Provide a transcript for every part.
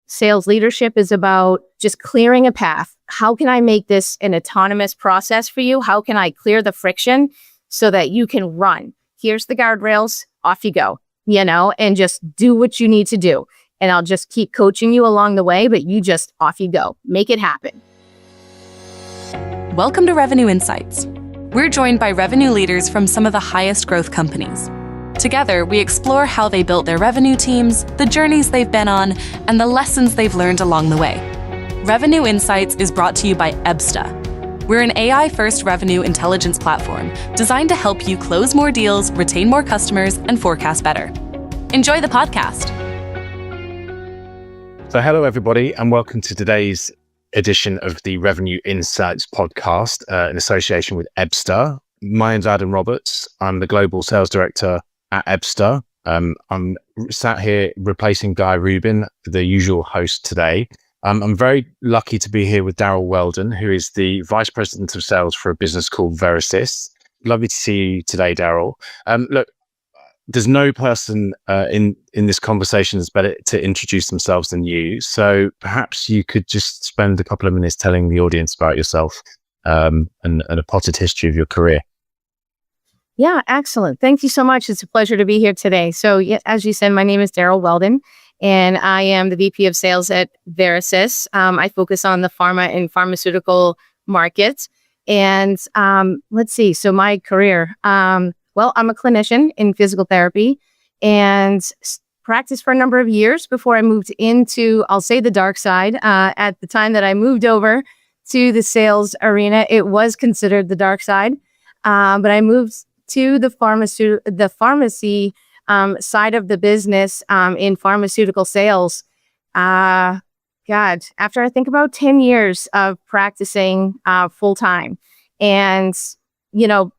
Sales leadership is about just clearing a path. How can I make this an autonomous process for you? How can I clear the friction so that you can run? Here's the guardrails, off you go, and just do what you need to do. And I'll just keep coaching you along the way, but you just off you go. Make it happen. Welcome to Revenue Insights. We're joined by revenue leaders from some of the highest growth companies. Together, we explore how they built their revenue teams, the journeys they've been on, and the lessons they've learned along the way. Revenue Insights is brought to you by Ebsta. We're an AI-first revenue intelligence platform designed to help you close more deals, retain more customers, and forecast better. Enjoy the podcast. So hello, everybody, and welcome to today's edition of the Revenue Insights podcast in association with Ebsta. My name's Adam Roberts. I'm the Global Sales Director at Ebsta. I'm sat here replacing Guy Rubin, the usual host today. I'm very lucky to be here with Daryl Weldon, who is the Vice President of Sales for a business called Verisys. Lovely to see you today, Daryl. Look, there's no person in this conversation that's better to introduce themselves than you. So perhaps you could just spend a couple of minutes telling the audience about yourself and a potted history of your career. Yeah, excellent. Thank you so much. It's a pleasure to be here today. So yeah, as you said, my name is Daryl Weldon, and I am the VP of Sales at Verisys. I focus on the pharma and pharmaceutical markets. And let's see. So my career, I'm a clinician in physical therapy and practiced for a number of years before I moved into, I'll say, the dark side. At the time that I moved over to the sales arena, it was considered the dark side. But I moved to the pharmacy side of the business in pharmaceutical sales. After I think about 10 years of practicing full time. And,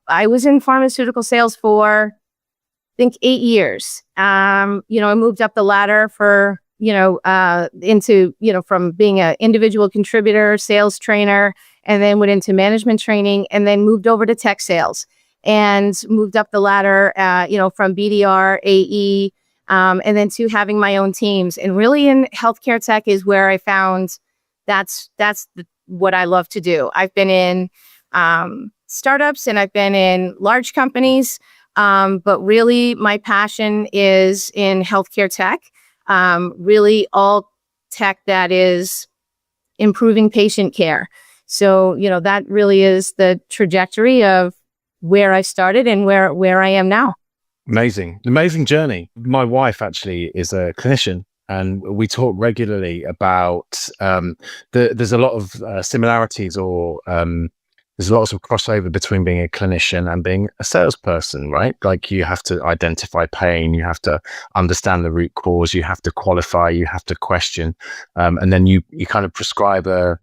I was in pharmaceutical sales for, I think, 8 years. I moved up the ladder for, into, from being an individual contributor, sales trainer, and then went into management training, and then moved over to tech sales. And moved up the ladder, from BDR, AE, and then to having my own teams. And really in healthcare tech is where I found that's what I love to do. I've been in startups and I've been in large companies, but really my passion is in healthcare tech, really all tech that is improving patient care. So, that really is the trajectory of where I started and where I am now. Amazing journey. My wife actually is a clinician, and we talk regularly about there's a lot of similarities, or there's lots of crossover between being a clinician and being a salesperson, right? Like, you have to identify pain, you have to understand the root cause, you have to qualify, you have to question, and then you kind of prescribe a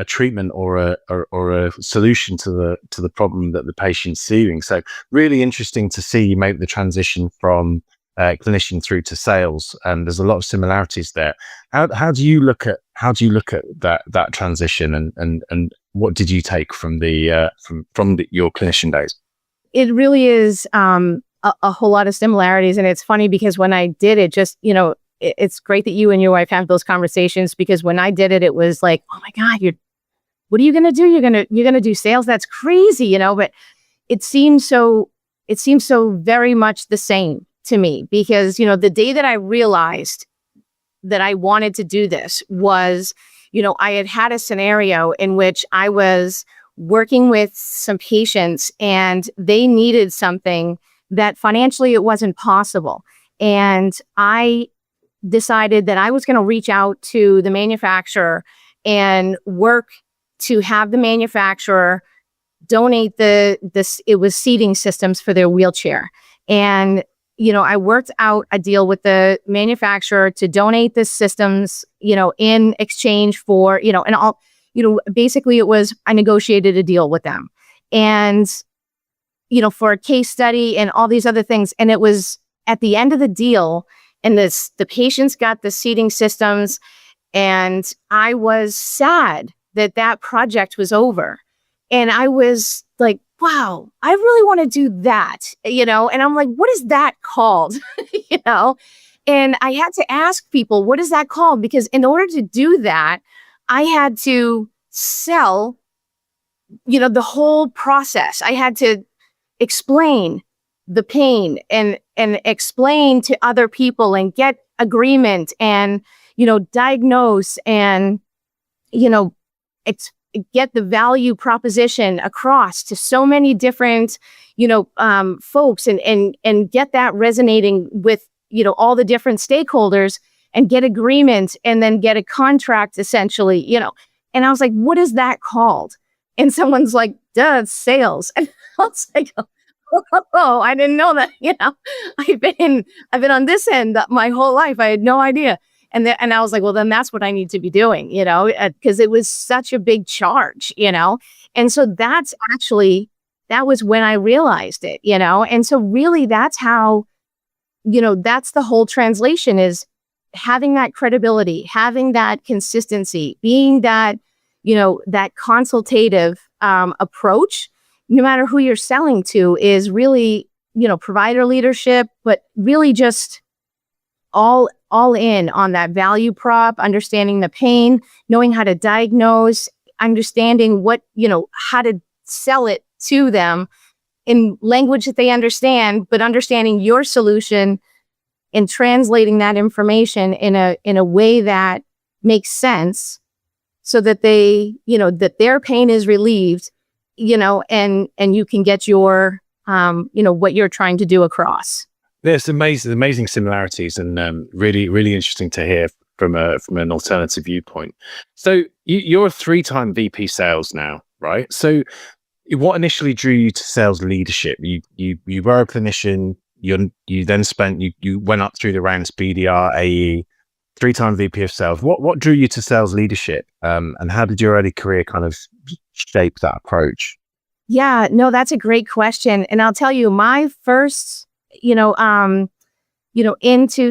treatment or a solution to the problem that the patient's seeing. So really interesting to see you make the transition from clinician through to sales, and there's a lot of similarities there. How do you look at that transition, and what did you take from your clinician days? It really is a whole lot of similarities, and it's funny because when I did it, just it's great that you and your wife have those conversations, because when I did it, it was like, oh my God, what are you going to do? You're going to do sales? That's crazy, but it seems so very much the same to me, because, the day that I realized that I wanted to do this was, I had a scenario in which I was working with some patients and they needed something that financially it wasn't possible. And I decided that I was going to reach out to the manufacturer and work to have the manufacturer donate it was seating systems for their wheelchair. And, I worked out a deal with the manufacturer to donate the systems, in exchange for, and all, basically I negotiated a deal with them, and, for a case study and all these other things. And it was at the end of the deal, and the patients got the seating systems, and I was sad that project was over. And I was like, wow, I really want to do that, and I'm like, what is that called? And I had to ask people, what is that called? Because in order to do that, I had to sell, the whole process. I had to explain the pain and explain to other people and get agreement and, diagnose and, it's get the value proposition across to so many different, folks and get that resonating with, all the different stakeholders and get agreement and then get a contract essentially, and I was like, what is that called? And someone's like, duh, it's sales. And I was like, oh, I didn't know that, I've been on this end my whole life. I had no idea. And I was like, well, then that's what I need to be doing, because it was such a big charge, And so that was when I realized it, And so really that's how, that's the whole translation is having that credibility, having that consistency, being that, that consultative approach, no matter who you're selling to, is really, provider leadership, but really just all in on that value prop, understanding the pain, knowing how to diagnose, understanding what, how to sell it to them in language that they understand, but understanding your solution and translating that information in a way that makes sense so that they, that their pain is relieved, and you can get your, what you're trying to do across. There's amazing similarities and really, really interesting to hear from an alternative viewpoint. So you're a 3-time VP sales now, right? So what initially drew you to sales leadership? You were a clinician. You then you went up through the ranks, BDR, AE, 3-time VP of sales. What drew you to sales leadership? And how did your early career kind of shape that approach? Yeah, no, that's a great question. And I'll tell you, my first, into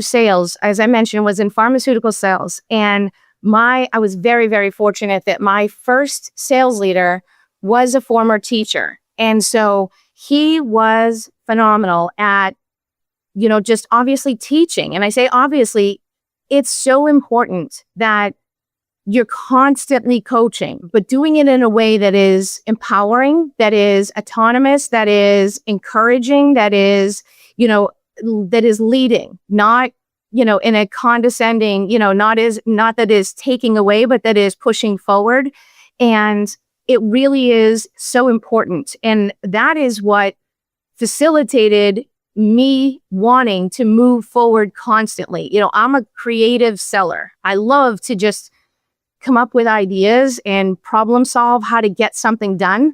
sales, as I mentioned, was in pharmaceutical sales. And I was very, very fortunate that my first sales leader was a former teacher. And so he was phenomenal at, just obviously teaching. And I say, obviously, it's so important that you're constantly coaching, but doing it in a way that is empowering, that is autonomous, that is encouraging, that is, that is leading, not, in a condescending, not that is taking away, but that is pushing forward. And it really is so important. And that is what facilitated me wanting to move forward constantly. I'm a creative seller. I love to just come up with ideas and problem solve how to get something done.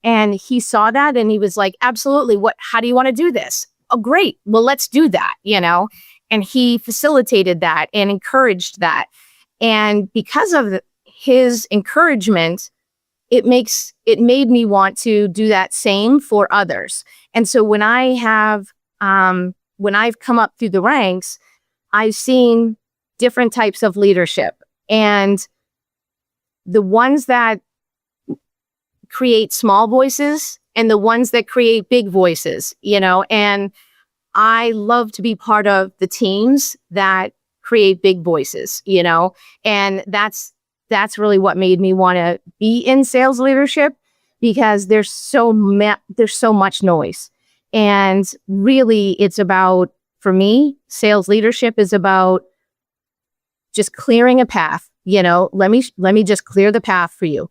And he saw that and he was like, absolutely. How do you want to do this? Oh, great. Well, let's do that, and he facilitated that and encouraged that. And because of his encouragement, it made me want to do that same for others. And so when I've come up through the ranks, I've seen different types of leadership, and the ones that create small voices and the ones that create big voices, and I love to be part of the teams that create big voices, and that's really what made me want to be in sales leadership, because there's so much noise. And really it's about, for me, sales leadership is about just clearing a path. Let me just clear the path for you.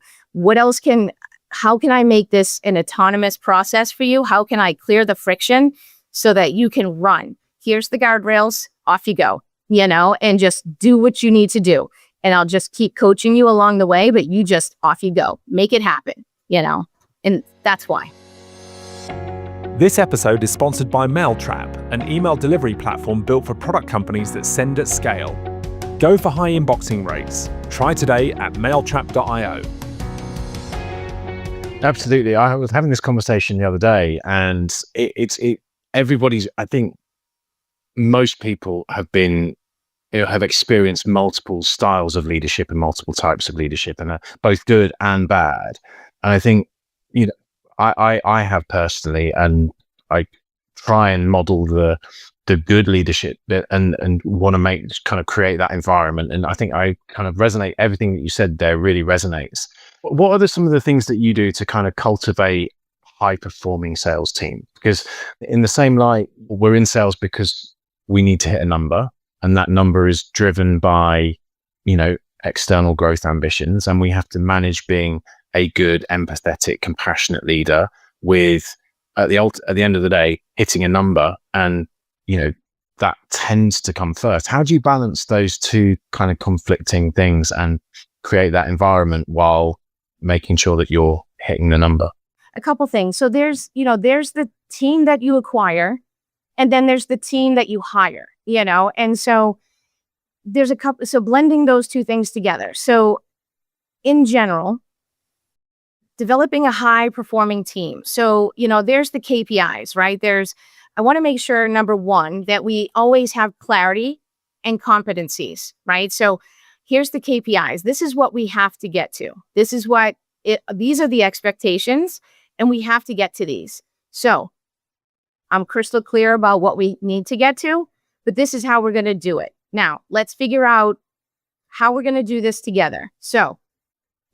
How can I make this an autonomous process for you? How can I clear the friction so that you can run? Here's the guardrails, off you go, and just do what you need to do. And I'll just keep coaching you along the way, but you just off you go, make it happen, and that's why. This episode is sponsored by MailTrap, an email delivery platform built for product companies that send at scale. Go for high inboxing rates. Try today at mailtrap.io. Absolutely. I was having this conversation the other day, and everybody's, I think most people have experienced multiple styles of leadership and multiple types of leadership, and both good and bad. And I think, I have personally, and I try and model the the good leadership and want to create that environment. And I think I kind of resonate, everything that you said there really resonates. What are some of the things that you do to kind of cultivate high performing sales team? Because in the same light, we're in sales because we need to hit a number, and that number is driven by, external growth ambitions. And we have to manage being a good, empathetic, compassionate leader with, at the end of the day, hitting a number. And that tends to come first. How do you balance those two kind of conflicting things and create that environment while making sure that you're hitting the number? A couple things. So there's the team that you acquire, and then there's the team that you hire, and so there's so blending those two things together. So in general, developing a high performing team. So, there's the KPIs, right? I want to make sure, number one, that we always have clarity and competencies, right? So here's the KPIs. This is what we have to get to. These are the expectations, and we have to get to these. So I'm crystal clear about what we need to get to, but this is how we're going to do it. Now, let's figure out how we're going to do this together. So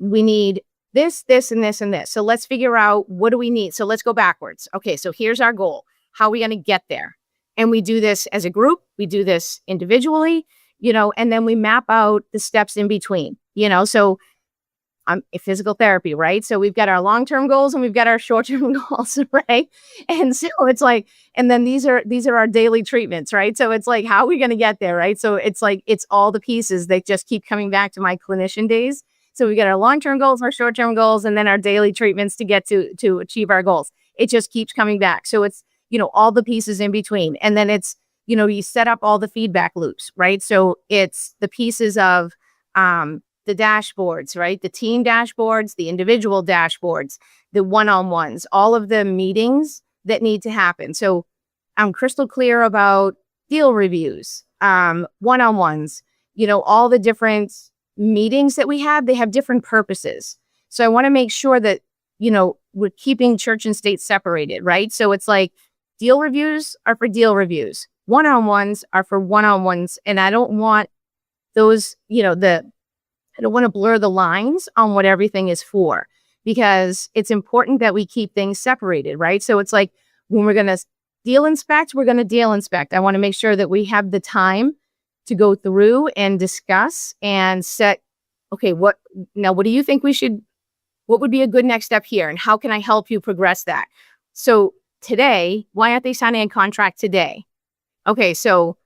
we need this, this, and this, and this. So let's figure out, what do we need? So let's go backwards. Okay, so here's our goal. How are we going to get there? And we do this as a group. We do this individually, and then we map out the steps in between, So I'm a physical therapy, right? So we've got our long-term goals and we've got our short-term goals, right? And so it's like, and then these are our daily treatments, right? So it's like, how are we going to get there, right? So it's like, it's all the pieces that just keep coming back to my clinician days. So we got our long-term goals, our short-term goals, and then our daily treatments to get to achieve our goals. It just keeps coming back. So it's, all the pieces in between. And then it's, you set up all the feedback loops, right? So it's the pieces of the dashboards, right? The team dashboards, the individual dashboards, the one-on-ones, all of the meetings that need to happen. So I'm crystal clear about deal reviews, one-on-ones, all the different meetings that we have, they have different purposes. So I want to make sure that, we're keeping church and state separated, right? So it's like, deal reviews are for deal reviews. One-on-ones are for one-on-ones. And I don't want those, I don't want to blur the lines on what everything is for, because it's important that we keep things separated, right? So it's like, when we're going to deal inspect, we're going to deal inspect. I want to make sure that we have the time to go through and discuss and set, okay, what do you think what would be a good next step here? And how can I help you progress that? So today, why aren't they signing a contract today? Okay, so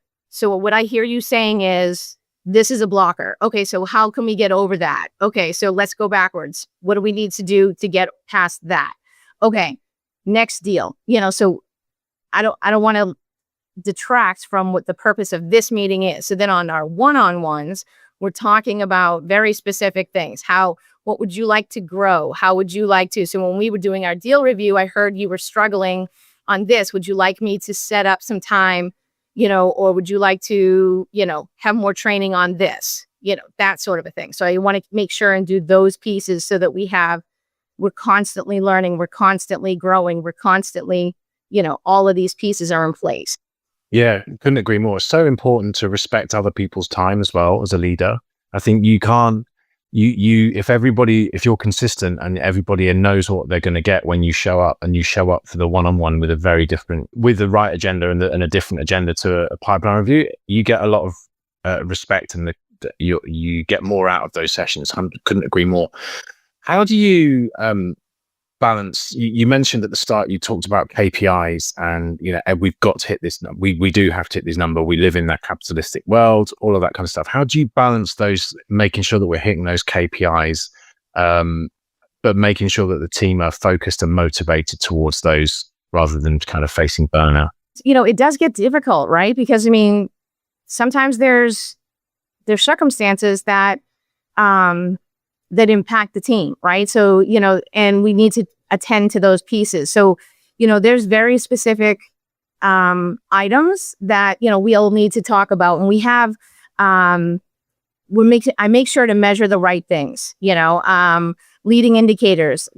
what I hear you saying is, this is a blocker. Okay, so how can we get over that? Okay, so let's go backwards. What do we need to do to get past that? Okay, next deal. So I don't want to detract from what the purpose of this meeting is. So then on our one-on-ones, we're talking about very specific things. What would you like to grow? How would you like to? So when we were doing our deal review, I heard you were struggling on this. Would you like me to set up some time, or would you like to, have more training on this, that sort of a thing. So I want to make sure and do those pieces so that we're constantly learning, we're constantly growing, we're constantly, all of these pieces are in place. Yeah, couldn't agree more. It's so important to respect other people's time as well as a leader. I think you can't, if you're consistent and everybody knows what they're going to get when you show up, and you show up for the one-on-one with the right agenda and a different agenda to a pipeline review, you get a lot of respect, and you get more out of those sessions. I couldn't agree more. How do you balance? You mentioned at the start, you talked about KPIs, and we've got to hit this. We do have to hit this number. We live in that capitalistic world, all of that kind of stuff. How do you balance those, making sure that we're hitting those KPIs, but making sure that the team are focused and motivated towards those, rather than kind of facing burnout? It does get difficult, right? Because sometimes there's circumstances that impact the team, right? So, and we need to attend to those pieces. So, there's very specific items that, we'll need to talk about. And we have, I make sure to measure the right things, leading indicators,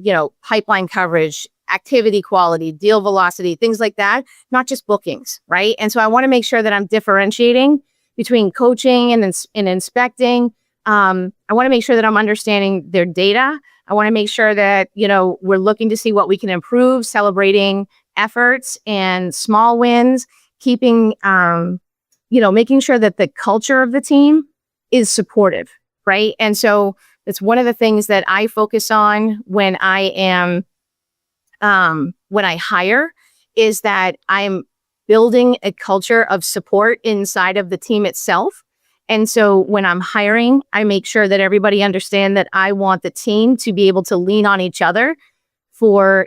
pipeline coverage, activity quality, deal velocity, things like that, not just bookings, right? And so I want to make sure that I'm differentiating between coaching and inspecting. I want to make sure that I'm understanding their data. I want to make sure that, we're looking to see what we can improve, celebrating efforts and small wins, keeping, making sure that the culture of the team is supportive, right? And so it's one of the things that I focus on when I hire, is that I'm building a culture of support inside of the team itself. And so when I'm hiring, I make sure that everybody understand that I want the team to be able to lean on each other for,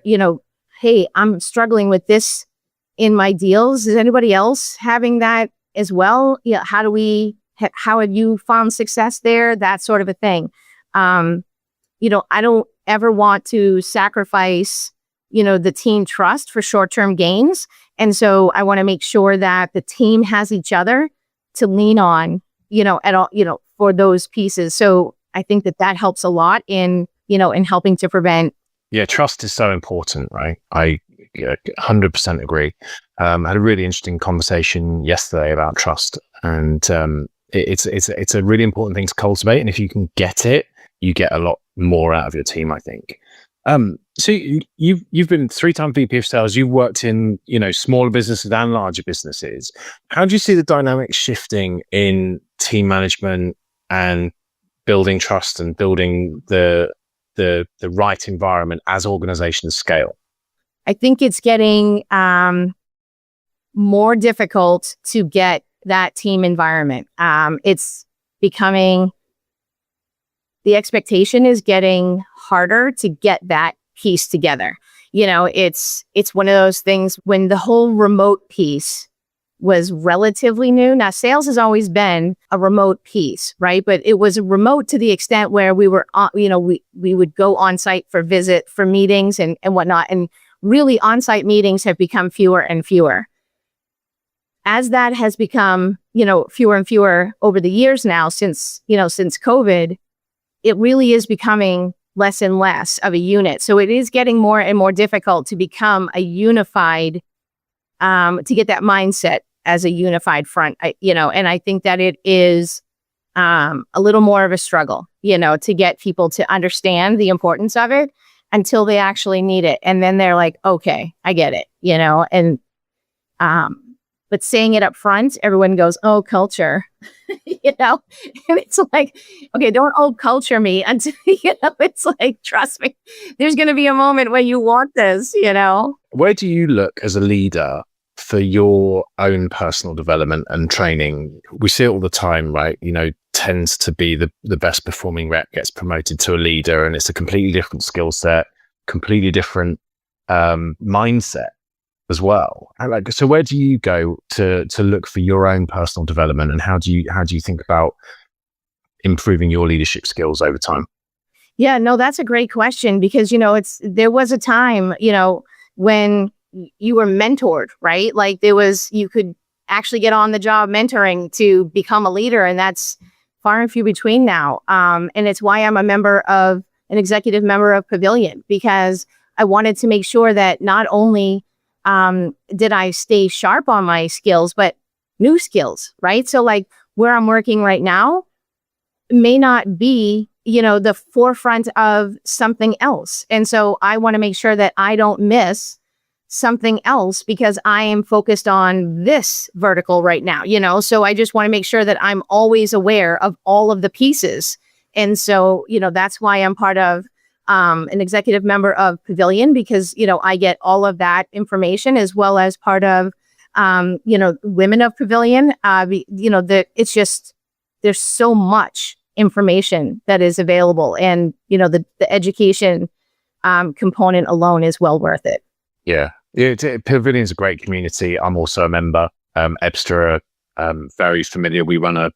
hey, I'm struggling with this in my deals. Is anybody else having that as well? Yeah. How have you found success there? That sort of a thing. I don't ever want to sacrifice, the team trust for short-term gains. And so I want to make sure that the team has each other to lean on, at all, for those pieces. So I think that helps a lot in helping to prevent. Yeah, trust is so important, right? I 100% agree. I had a really interesting conversation yesterday about trust, and it's a really important thing to cultivate. And if you can get it, you get a lot more out of your team, I think. So you've been 3-time VP of sales. You've worked in, smaller businesses and larger businesses. How do you see the dynamics shifting in team management and building trust and building the right environment as organizations scale? I think it's getting more difficult to get that team environment. It's becoming, the expectation is getting harder to get that piece together. It's one of those things when the whole remote piece was relatively new. Now, sales has always been a remote piece, right? But it was remote to the extent where we were, we would go on site for meetings and whatnot. And really on-site meetings have become fewer and fewer. As that has become, fewer and fewer over the years now, since COVID, it really is becoming less and less of a unit. So it is getting more and more difficult to become a unified, to get that mindset as a unified front, and I think that it is a little more of a struggle, to get people to understand the importance of it until they actually need it. And then they're like, okay, I get it, and, but saying it up front, everyone goes, oh, culture, and it's like, okay, don't old culture me until, it's like, trust me, there's going to be a moment where you want this, Where do you look as a leader for your own personal development and training? We see it all the time, right? Tends to be the best performing rep gets promoted to a leader, and it's a completely different skill set, completely different mindset as well. So where do you go to look for your own personal development, and how do you think about improving your leadership skills over time? Yeah, no, that's a great question, because there was a time when you were mentored, right? Like you could actually get on the job mentoring to become a leader, and that's far and few between now. And it's why I'm an executive member of Pavilion, because I wanted to make sure that not only did I stay sharp on my skills, but new skills, right? So like where I'm working right now may not be, the forefront of something else. And so I want to make sure that I don't miss something else because I am focused on this vertical right now, so I just want to make sure that I'm always aware of all of the pieces. And so, that's why I'm part of an executive member of Pavilion, because, I get all of that information, as well as part of, Women of Pavilion. It's just, there's so much information that is available, and, the education component alone is well worth it. Yeah. Pavilion's a great community. I'm also a member. Ebster very familiar. We run a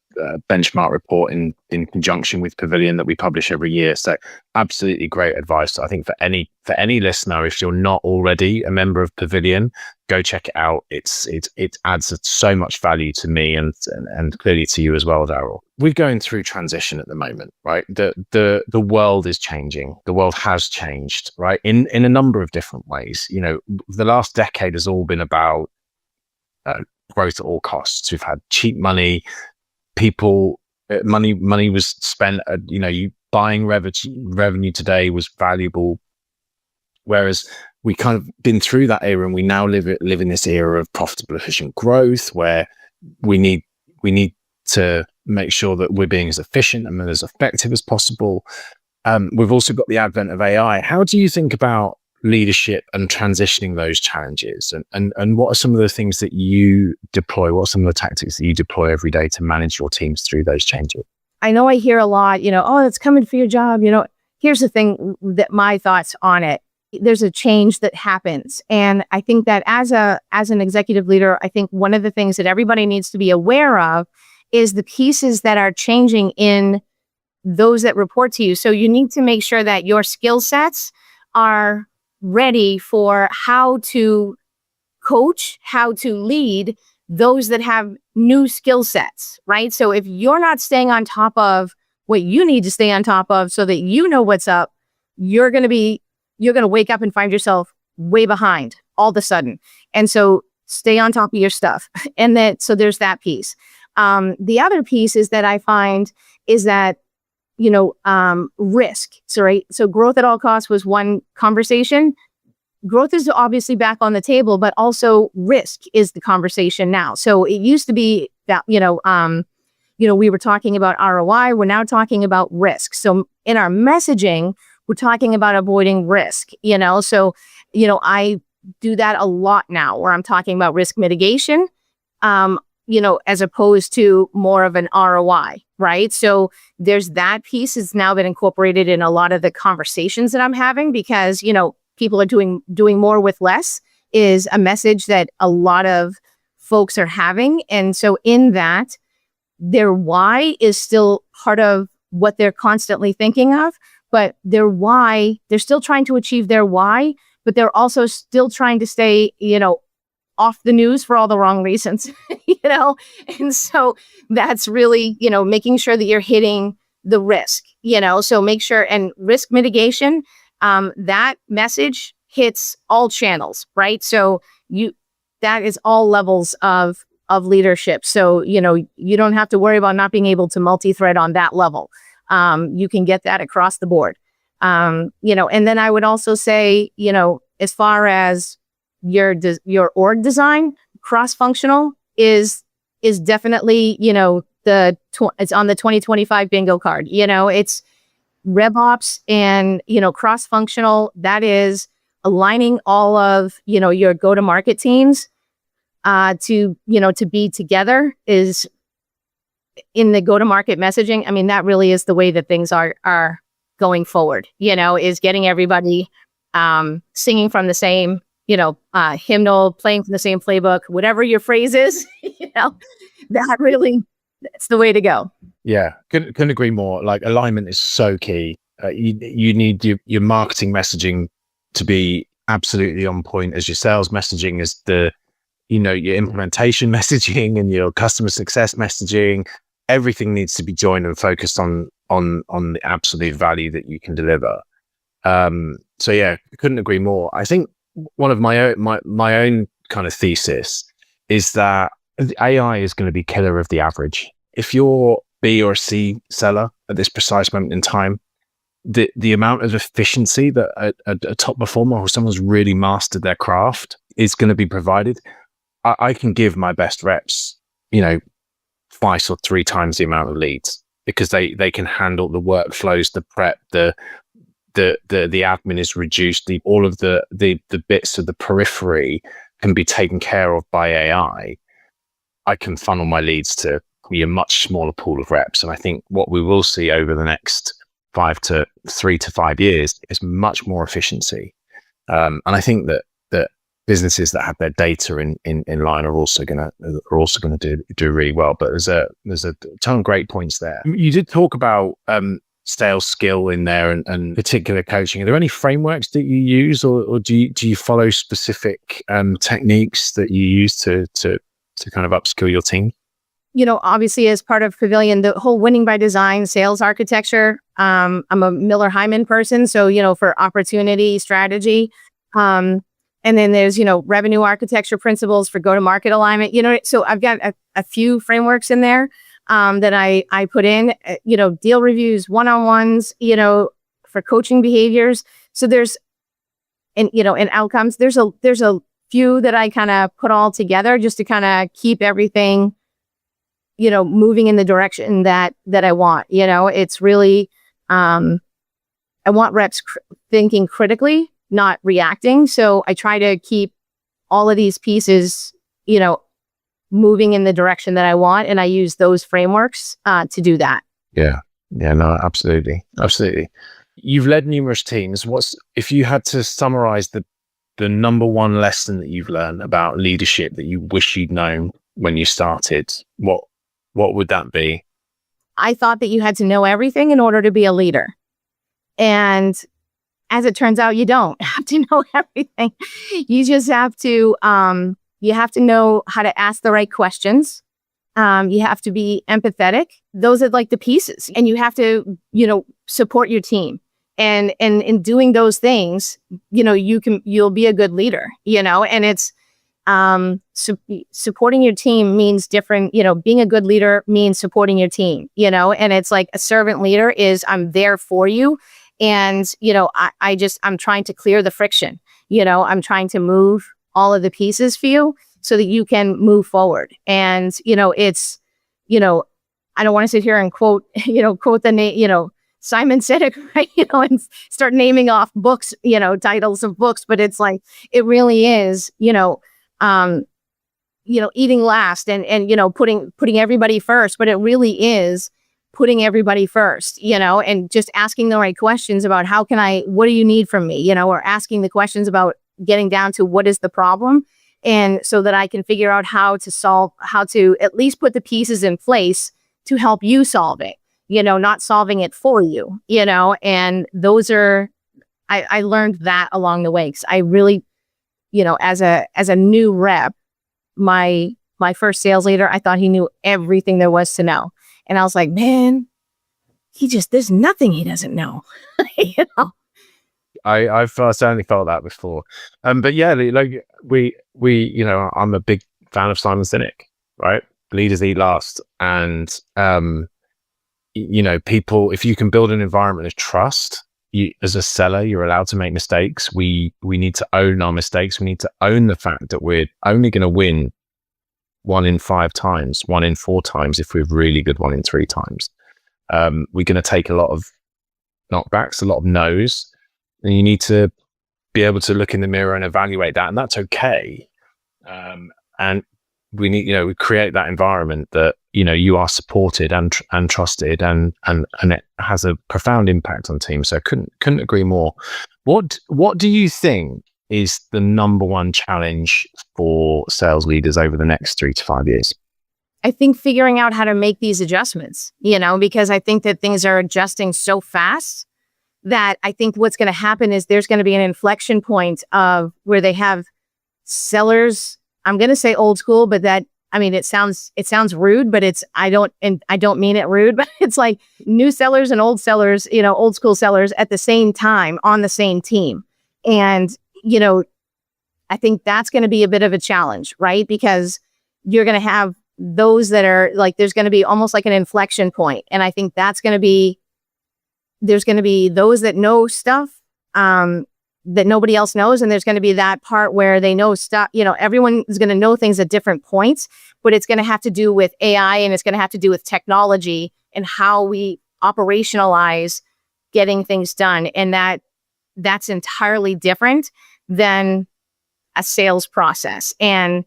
benchmark report in conjunction with Pavilion that we publish every year. So absolutely great advice. I think for any listener, if you're not already a member of Pavilion, go check it out. It adds so much value to me and clearly to you as well, Daryl. We're going through transition at the moment, right? The world is changing. The world has changed, right? In a number of different ways. The last decade has all been about growth at all costs. We've had cheap money. Money was spent. You buying revenue today was valuable, whereas we kind of been through that era, and we now live in this era of profitable, efficient growth, where we need to make sure that we're being as efficient and as effective as possible. We've also got the advent of AI. How do you think about leadership and transitioning those challenges, and what are some of the things that you deploy? What are some of the tactics that you deploy every day to manage your teams through those changes? I know I hear a lot, oh, it's coming for your job. Here's the thing, that my thoughts on it. There's a change that happens. And I think that as an executive leader, I think one of the things that everybody needs to be aware of is the pieces that are changing in those that report to you. So you need to make sure that your skill sets are ready for how to coach, how to lead those that have new skill sets, right? So if you're not staying on top of what you need to stay on top of so that you know what's up, you're going to wake up and find yourself way behind all of a sudden. And so stay on top of your stuff. So there's that piece. The other piece is that I find is that, risk. So growth at all costs was one conversation. Growth is obviously back on the table, but also risk is the conversation now. So it used to be that, we were talking about ROI. We're now talking about risk. So in our messaging, we're talking about avoiding risk, So, I do that a lot now where I'm talking about risk mitigation, as opposed to more of an ROI, right? So there's that piece has now been incorporated in a lot of the conversations that I'm having because, people are doing more with less is a message that a lot of folks are having. And so in that, their why is still part of what they're constantly thinking of, but their why, they're still trying to achieve their why, but they're also still trying to stay, off the news for all the wrong reasons, And so that's really, making sure that you're hitting the risk, so make sure, and risk mitigation, that message hits all channels, right? So that is all levels of leadership. So, you don't have to worry about not being able to multi-thread on that level. You can get that across the board. And then I would also say, as far as your org design, cross-functional is definitely, it's on the 2025 bingo card. It's RevOps and, cross-functional. That is aligning all of, your go-to-market teams to be together is in the go-to-market messaging. I mean, that really is the way that things are going forward, is getting everybody singing from the same, hymnal, playing from the same playbook, whatever your phrase is, that's the way to go. Yeah, couldn't agree more. Like alignment is so key. You need your marketing messaging to be absolutely on point as your sales messaging is your implementation messaging and your customer success messaging. Everything needs to be joined and focused on the absolute value that you can deliver. So yeah, couldn't agree more. I think one of my own kind of thesis is that AI is going to be killer of the average. If you're B or C seller at this precise moment in time, the amount of efficiency that a top performer or someone's really mastered their craft is going to be provided. I can give my best reps, twice or three times the amount of leads because they can handle the workflows, the prep, the admin is reduced. All of the bits of the periphery can be taken care of by AI. I can funnel my leads to be a much smaller pool of reps. And I think what we will see over the next 3 to 5 years is much more efficiency. And I think that businesses that have their data in line are also gonna do really well. But there's a ton of great points there. You did talk about sales skill in there and particular coaching. Are there any frameworks that you use, or do you follow specific techniques that you use to kind of upskill your team? Obviously, as part of Pavilion, the whole winning by design sales architecture, I'm a Miller Hyman person. So, for opportunity strategy, and then there's, revenue architecture principles for go-to-market alignment, so I've got a few frameworks in there that I put in, deal reviews, one-on-ones, for coaching behaviors. So there's, and outcomes, there's a few that I kind of put all together just to kind of keep everything, moving in the direction that I want. It's really, I want reps thinking critically, not reacting. So I try to keep all of these pieces, moving in the direction that I want. And I use those frameworks to do that. Yeah. Yeah, no, absolutely. Absolutely. You've led numerous teams. If you had to summarize the number one lesson that you've learned about leadership that you wish you'd known when you started, what would that be? I thought that you had to know everything in order to be a leader. And as it turns out, you don't have to know everything. You just have to, you have to know how to ask the right questions. You have to be empathetic. Those are like the pieces. And you have to, support your team. And in doing those things, you'll be a good leader, and it's, supporting your team means different, being a good leader means supporting your team, and it's like a servant leader is I'm there for you. And, I'm trying to clear the friction, I'm trying to move all of the pieces for you so that you can move forward. And, it's, I don't want to sit here and quote the name, Simon Sinek, right? And start naming off books, titles of books, but it's like, it really is, eating last and putting everybody first, but it really is putting everybody first, and just asking the right questions about what do you need from me, or asking the questions about getting down to what is the problem. And so that I can figure out how to at least put the pieces in place to help you solve it, not solving it for you, and those are, I learned that along the way. 'Cause I really, as a new rep, my first sales leader, I thought he knew everything there was to know. And I was like, man, there's nothing he doesn't know. I've certainly felt that before. But yeah, like we, I'm a big fan of Simon Sinek, right? Leaders eat last. And, people, if you can build an environment of trust, as a seller, you're allowed to make mistakes. We need to own our mistakes. We need to own the fact that we're only going to win 1 in 5 times, 1 in 4 times if we're really good 1 in 3 times. We're going to take a lot of knockbacks, a lot of no's, and you need to be able to look in the mirror and evaluate that, and that's okay. And we need, we create that environment that you are supported and trusted, and it has a profound impact on teams. So I couldn't agree more. What do you think is the number one challenge for sales leaders over the next 3 to 5 years? I think figuring out how to make these adjustments, because I think that things are adjusting so fast that I think what's going to happen is there's going to be an inflection point of where they have sellers. I'm going to say old school, but it sounds rude, but I don't mean it rude, but it's like new sellers and old sellers, old school sellers at the same time on the same team. And, I think that's going to be a bit of a challenge, right? Because you're going to have those that are like, there's going to be almost like an inflection point. And I think there's going to be those that know stuff, that nobody else knows. And there's going to be that part where they know stuff, everyone is going to know things at different points, but it's going to have to do with AI, and it's going to have to do with technology and how we operationalize getting things done. And that's entirely different than a sales process. And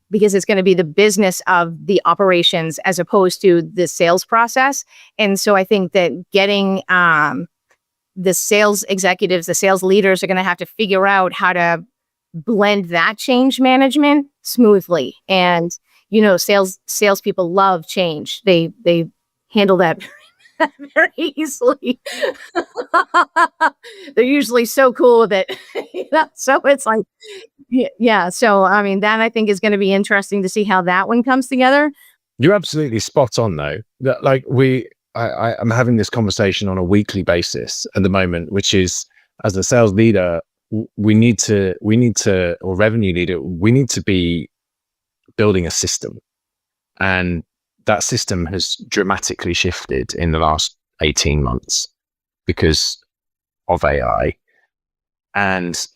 because it's going to be the business of the operations as opposed to the sales process. And so I think that getting the sales executives, the sales leaders are going to have to figure out how to blend that change management smoothly. And, salespeople love change. They handle that very easily. They're usually so cool with it. So it's like, yeah. So, that I think is going to be interesting to see how that one comes together. You're absolutely spot on, though. That I'm having this conversation on a weekly basis at the moment, which is, as a sales leader, we need to, or revenue leader, we need to be building a system. And that system has dramatically shifted in the last 18 months because of AI. And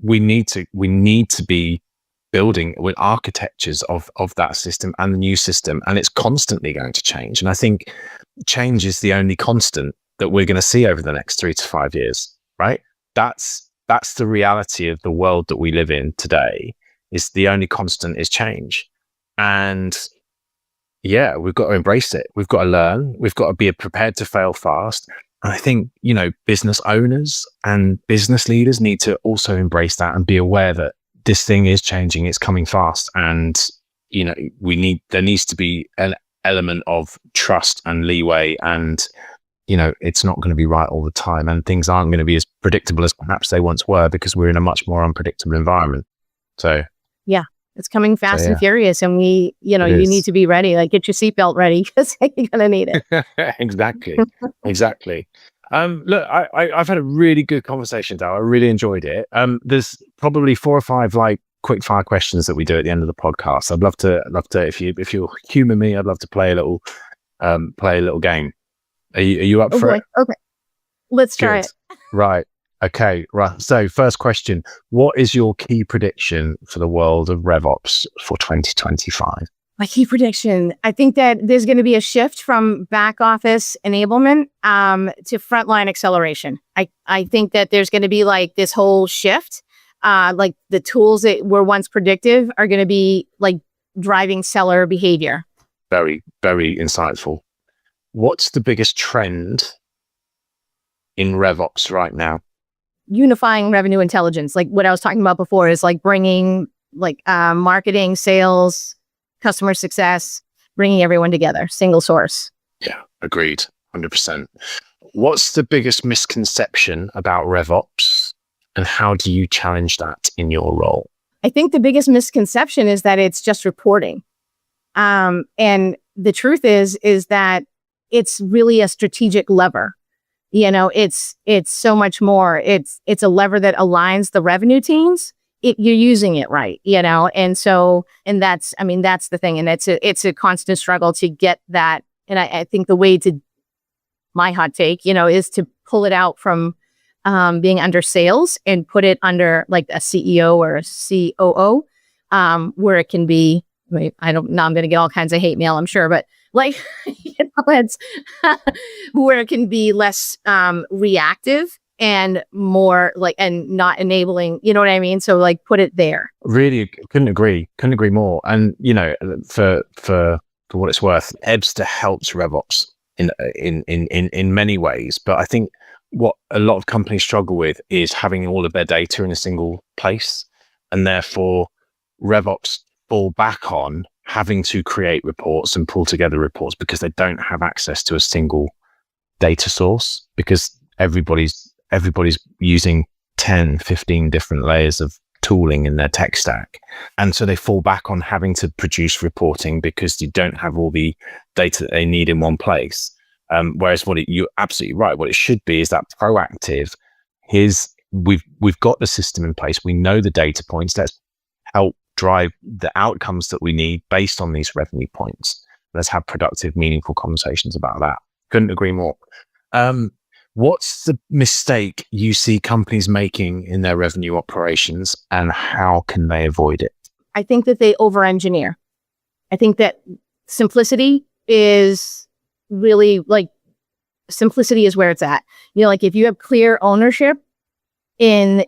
we need to be building with architectures of that system and the new system, and it's constantly going to change. And I think change is the only constant that we're going to see over the next 3 to 5 years, right? That's the reality of the world that we live in today. Is the only constant is change. And yeah, we've got to embrace it. We've got to learn. We've got to be prepared to fail fast. And I think, business owners and business leaders need to also embrace that and be aware that this thing is changing. It's coming fast. And, there needs to be an element of trust and leeway. And, it's not going to be right all the time. And things aren't going to be as predictable as perhaps they once were because we're in a much more unpredictable environment. So, yeah. It's coming fast and furious, and you need to be ready. Like, get your seatbelt ready because you're gonna need it. Exactly. Look, I've had a really good conversation, Daryl. I really enjoyed it. There's probably 4 or 5 quick fire questions that we do at the end of the podcast. I'd love to if you'll humor me, I'd love to play a little game. Are you up for it? Okay, let's try it. Right. Okay, right. So first question, what is your key prediction for the world of RevOps for 2025? My key prediction, I think that there's going to be a shift from back office enablement to frontline acceleration. I think that there's going to be this whole shift. The tools that were once predictive are going to be driving seller behavior. Very, very insightful. What's the biggest trend in RevOps right now? Unifying revenue intelligence, like what I was talking about before, is bringing marketing, sales, customer success, bringing everyone together, single source. Yeah, agreed, 100%. What's the biggest misconception about RevOps, and how do you challenge that in your role? I think the biggest misconception is that it's just reporting, and the truth is that it's really a strategic lever. It's so much more. It's a lever that aligns the revenue teams. You're using it right, and that's the thing. And it's a constant struggle to get that. And I think the way to, my hot take, is to pull it out from being under sales and put it under a CEO or a COO, where it can be, I'm going to get all kinds of hate mail, I'm sure, but it's where it can be less reactive and more and not enabling, you know what I mean? So put it there. Really couldn't agree more. And for what it's worth, Ebster helps RevOps in many ways, but I think what a lot of companies struggle with is having all of their data in a single place, and therefore RevOps fall back on having to create reports and pull together reports because they don't have access to a single data source, because everybody's using 10, 15 different layers of tooling in their tech stack. And so they fall back on having to produce reporting because you don't have all the data that they need in one place. Whereas you're absolutely right. What it should be is that proactive. We've got the system in place. We know the data points. Let's help drive the outcomes that we need based on these revenue points. Let's have productive, meaningful conversations about that. Couldn't agree more. What's the mistake you see companies making in their revenue operations, and how can they avoid it? I think that they over-engineer. I think that simplicity is really simplicity is where it's at. If you have clear ownership in,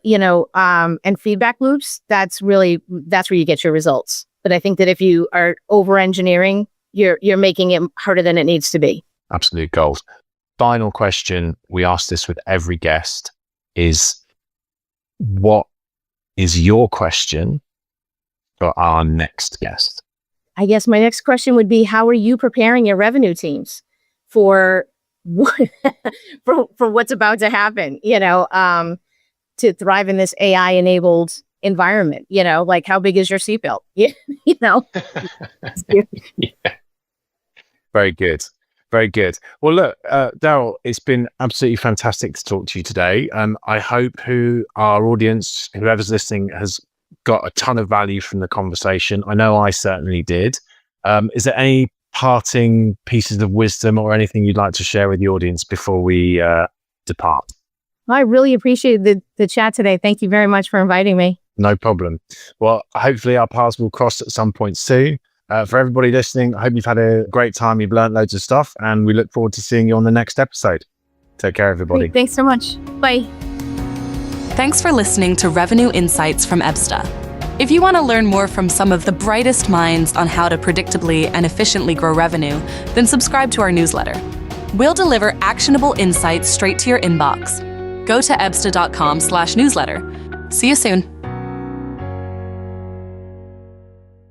and feedback loops, that's where you get your results. But I think that if you are over-engineering, you're making it harder than it needs to be. Absolute gold. Final question, we ask this with every guest, is what is your question for our next guest? I guess my next question would be, how are you preparing your revenue teams for for what's about to happen, to thrive in this AI enabled environment? Like, how big is your seatbelt? Yeah. Yeah. Very good. Very good. Well, look, Daryl, it's been absolutely fantastic to talk to you today. I hope our audience, whoever's listening, has got a ton of value from the conversation. I know I certainly did. Is there any parting pieces of wisdom or anything you'd like to share with the audience before we depart? I really appreciate the chat today. Thank you very much for inviting me. No problem. Well, hopefully our paths will cross at some point soon. For everybody listening, I hope you've had a great time. You've learned loads of stuff, and we look forward to seeing you on the next episode. Take care, everybody. Great. Thanks so much. Bye. Thanks for listening to Revenue Insights from EBSTA. If you want to learn more from some of the brightest minds on how to predictably and efficiently grow revenue, then subscribe to our newsletter. We'll deliver actionable insights straight to your inbox. Go to ebsta.com/newsletter. See you soon.